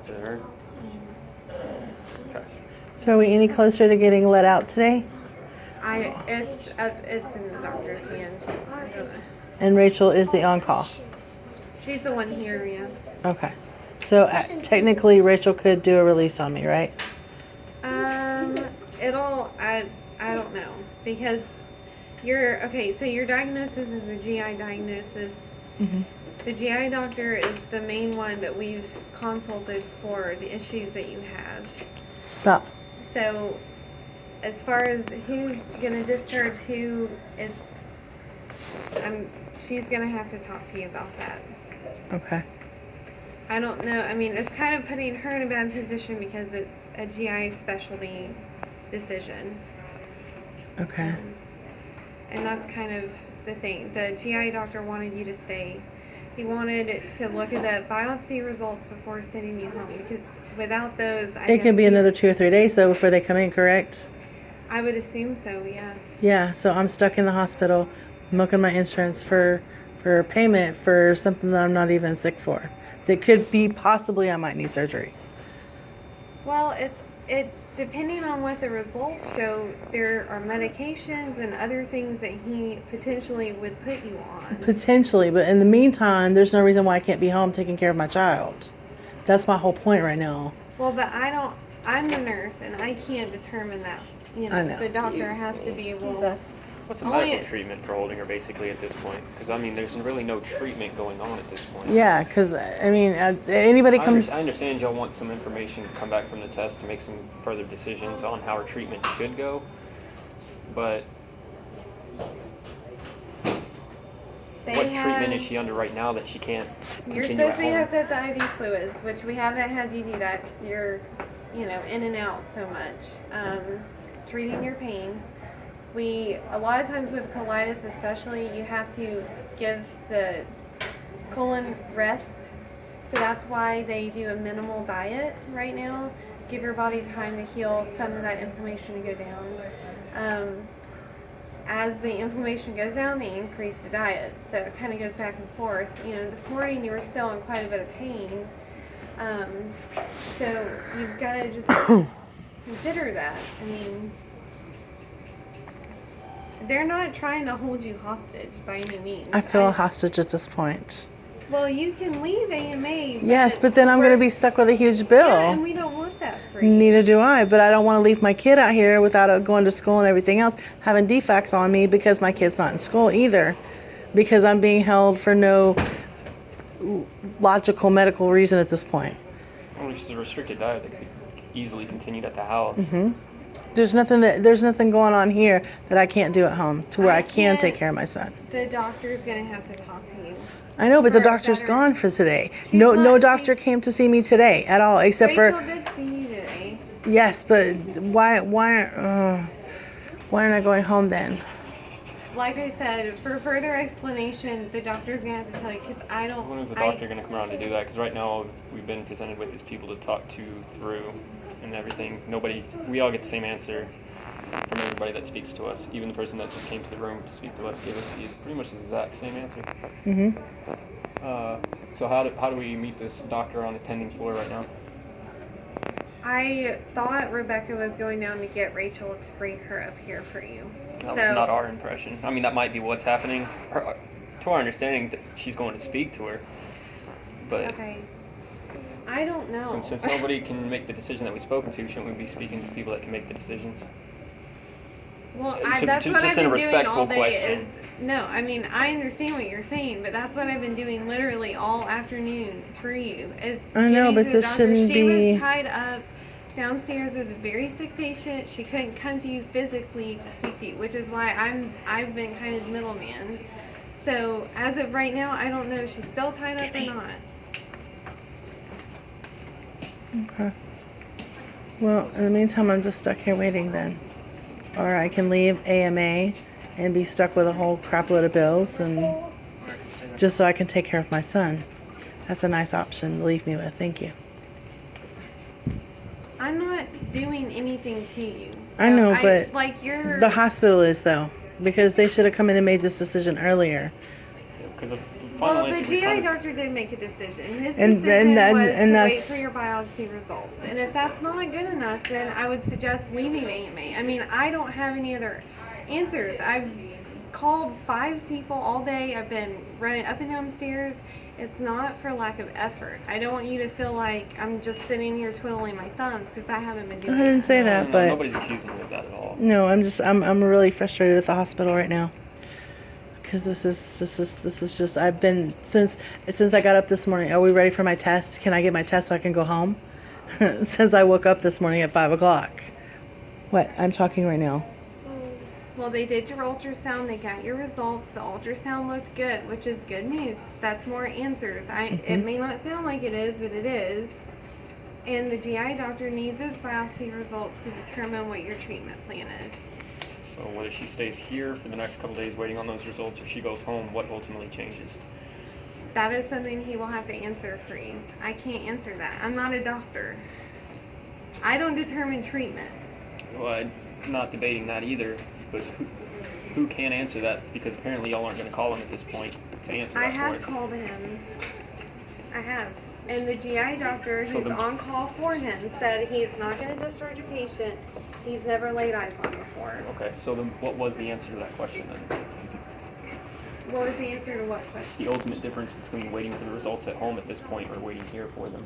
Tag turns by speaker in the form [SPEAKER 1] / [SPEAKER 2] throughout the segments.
[SPEAKER 1] talk to her. Okay.
[SPEAKER 2] So are we any closer to getting let out today?
[SPEAKER 3] It's in the doctor's hands.
[SPEAKER 2] And Rachel is the on-call.
[SPEAKER 3] She's the one here, yeah.
[SPEAKER 2] Okay. So technically Rachel could do a release on me, right?
[SPEAKER 3] I don't know, because so your diagnosis is a GI diagnosis.
[SPEAKER 2] Mm-hmm.
[SPEAKER 3] The GI doctor is the main one that we've consulted for the issues that you have.
[SPEAKER 2] Stop.
[SPEAKER 3] So, as far as who's gonna discharge who, she's gonna have to talk to you about that.
[SPEAKER 2] Okay.
[SPEAKER 3] I don't know. I mean, it's kind of putting her in a bad position because it's a GI specialty decision.
[SPEAKER 2] Okay.
[SPEAKER 3] And that's kind of the thing. The GI doctor wanted you to stay. He wanted to look at the biopsy results before sending you home, because without those,
[SPEAKER 2] It can be another 2 or 3 days though before they come in, correct?
[SPEAKER 3] I would assume so, yeah.
[SPEAKER 2] Yeah, so I'm stuck in the hospital milking my insurance for payment for something that I'm not even sick for. That could be possibly I might need surgery.
[SPEAKER 3] Well, it depending on what the results show, there are medications and other things that he potentially would put you on.
[SPEAKER 2] Potentially, but in the meantime, there's no reason why I can't be home taking care of my child. That's my whole point right now.
[SPEAKER 3] Well, but I'm the nurse and I can't determine that.
[SPEAKER 2] I know.
[SPEAKER 3] The doctor has to be able.
[SPEAKER 1] What's the medical treatment for holding her basically at this point? Because, I mean, there's really no treatment going on at this point.
[SPEAKER 2] Yeah, because, I mean, anybody comes...
[SPEAKER 1] I understand y'all want some information to come back from the test to make some further decisions on how her treatment should go, but what treatment is she under right now that she can't
[SPEAKER 3] You're
[SPEAKER 1] continue
[SPEAKER 3] supposed
[SPEAKER 1] at home?
[SPEAKER 3] to have the IV fluids, which we haven't had you do that because you're, in and out so much. Treating your pain. A lot of times with colitis especially, you have to give the colon rest. So that's why they do a minimal diet right now. Give your body time to heal some of that inflammation to go down. As the inflammation goes down, they increase the diet. So it kind of goes back and forth. This morning you were still in quite a bit of pain. So you've got to just consider that. I mean, they're not trying to hold you hostage by any means.
[SPEAKER 2] I feel a hostage at this point.
[SPEAKER 3] Well, you can leave AMA.
[SPEAKER 2] Yes, but then I'm going to be stuck with a huge bill.
[SPEAKER 3] Yeah, and we don't want that for you.
[SPEAKER 2] Neither do I, but I don't want to leave my kid out here without going to school and everything else, having defects on me because my kid's not in school either, because I'm being held for no logical medical reason at this point.
[SPEAKER 1] Well, if it's a restricted diet that could be easily continued at the house.
[SPEAKER 2] Mm-hmm. There's nothing going on here that I can't do at home to where I can take care of my son.
[SPEAKER 3] The doctor's going to have to talk to you.
[SPEAKER 2] I know, but the doctor's gone for today. No doctor came to see me today at all, except
[SPEAKER 3] Rachel did see you today.
[SPEAKER 2] Yes, but why aren't I going home then?
[SPEAKER 3] Like I said, for further explanation, the doctor's going to have to tell you, because I don't...
[SPEAKER 1] When is the doctor going to come around to do that? Because right now we've been presented with these people to talk through and everything. We all get the same answer from everybody that speaks to us. Even the person that just came to the room to speak to us gave us pretty much the exact same answer.
[SPEAKER 2] Mm-hmm.
[SPEAKER 1] So how do we meet this doctor on attending floor right now?
[SPEAKER 3] I thought Rebecca was going down to get Rachel to bring her up here for you.
[SPEAKER 1] That was not our impression. I mean, that might be what's happening. To our understanding, she's going to speak to her. But
[SPEAKER 3] okay. I don't know.
[SPEAKER 1] Since nobody can make the decision that we've spoken to, shouldn't we be speaking to people that can make the decisions?
[SPEAKER 3] Well, that's what I've been doing all day.
[SPEAKER 1] Question.
[SPEAKER 3] No, I mean, I understand what you're saying, but that's what I've been doing literally all afternoon for you.
[SPEAKER 2] I know, but this shouldn't be...
[SPEAKER 3] She was tied up downstairs with a very sick patient. She couldn't come to you physically to speak to you, which is why I've been kind of the middleman. So as of right now, I don't know if she's still tied up or not.
[SPEAKER 2] Okay. Well, in the meantime, I'm just stuck here waiting then. Or I can leave AMA and be stuck with a whole crap load of bills, and just so I can take care of my son. That's a nice option to leave me with. Thank you.
[SPEAKER 3] I'm not doing anything to you. So
[SPEAKER 2] I know, but the hospital is, though, because they should have come in and made this decision earlier.
[SPEAKER 1] Because the final
[SPEAKER 3] Well, the
[SPEAKER 1] answer. we
[SPEAKER 3] GI
[SPEAKER 1] kind of-
[SPEAKER 3] doctor did make a decision. His
[SPEAKER 2] And-
[SPEAKER 3] decision
[SPEAKER 2] and
[SPEAKER 3] was to wait
[SPEAKER 2] that's-
[SPEAKER 3] for your biopsy results. And if that's not good enough, then I would suggest leaving AMA. I mean, I don't have any other answers. I've called 5 people all day. I've been running up and down stairs. It's not for lack of effort. I don't want you to feel like I'm just sitting here twiddling my thumbs because I haven't been doing
[SPEAKER 2] I didn't
[SPEAKER 3] that.
[SPEAKER 2] say that,
[SPEAKER 1] No,
[SPEAKER 2] but
[SPEAKER 1] nobody's accusing you of that at all.
[SPEAKER 2] no, I'm really frustrated at the hospital right now. Because this is just I've been since I got up this morning. Are we ready for my test? Can I get my test so I can go home? Since I woke up this morning at 5:00. What? I'm talking right now.
[SPEAKER 3] Well, they did your ultrasound. They got your results. The ultrasound looked good, which is good news. That's more answers. It may not sound like it is, but it is. And the GI doctor needs his biopsy results to determine what your treatment plan is.
[SPEAKER 1] So whether she stays here for the next couple days waiting on those results or she goes home, what ultimately changes?
[SPEAKER 3] That is something he will have to answer for you. I can't answer that. I'm not a doctor. I don't determine treatment.
[SPEAKER 1] Well, I'm not debating that either, but who can answer that? Because apparently y'all aren't going to call him at this point to answer
[SPEAKER 3] I
[SPEAKER 1] that for
[SPEAKER 3] have
[SPEAKER 1] us.
[SPEAKER 3] called him. I have. And the GI doctor
[SPEAKER 1] So
[SPEAKER 3] who's
[SPEAKER 1] the-
[SPEAKER 3] on call for him said he's not going to discharge a patient he's never laid eyes on before.
[SPEAKER 1] Okay, so then what was the answer to that question then?
[SPEAKER 3] What was the answer to what question?
[SPEAKER 1] The ultimate difference between waiting for the results at home at this point or waiting here for them?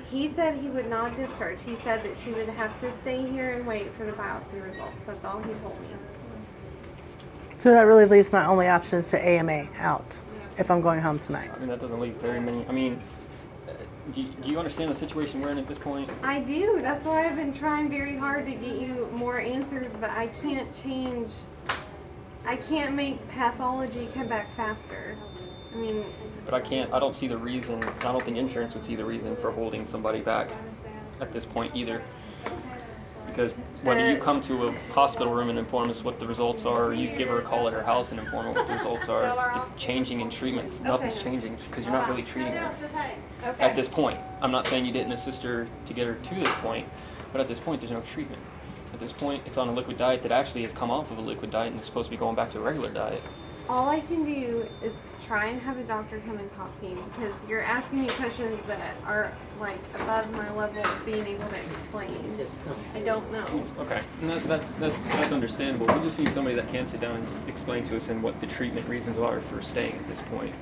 [SPEAKER 3] He said he would not discharge. He said that she would have to stay here and wait for the biopsy results. That's all he told me.
[SPEAKER 2] So that really leaves my only options to AMA out if I'm going home tonight.
[SPEAKER 1] I mean, that doesn't leave very many. I mean, do you understand the situation we're in at this point?
[SPEAKER 3] I do. That's why I've been trying very hard to get you more answers, but I can't change. I can't make pathology come back faster. I mean,
[SPEAKER 1] But I don't see the reason, I don't think insurance would see the reason for holding somebody back at this point either. Because whether you come to a hospital room and inform us what the results are, or you give her a call at her house and inform her what the results are, the changing in treatments, nothing's changing because you're not really treating her at this point. I'm not saying you didn't assist her to get her to this point, but at this point there's no treatment. At this point it's on a liquid diet that actually has come off of a liquid diet and is supposed to be going back to a regular diet.
[SPEAKER 3] all I can do is try and have a doctor come and talk to you because you're asking me questions that are like above my level of being able to explain. I don't know.
[SPEAKER 1] Okay, and that's understandable. We just need somebody that can sit down and explain to us and what the treatment reasons are for staying at this point.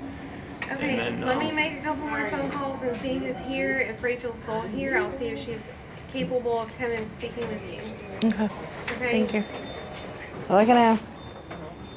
[SPEAKER 3] Okay,
[SPEAKER 1] And then,
[SPEAKER 3] let me make a couple more phone calls and see who's here. If Rachel's still here, I'll see if she's capable of coming and speaking with you.
[SPEAKER 2] Okay.
[SPEAKER 3] Okay?
[SPEAKER 2] Thank you. That's all I can ask.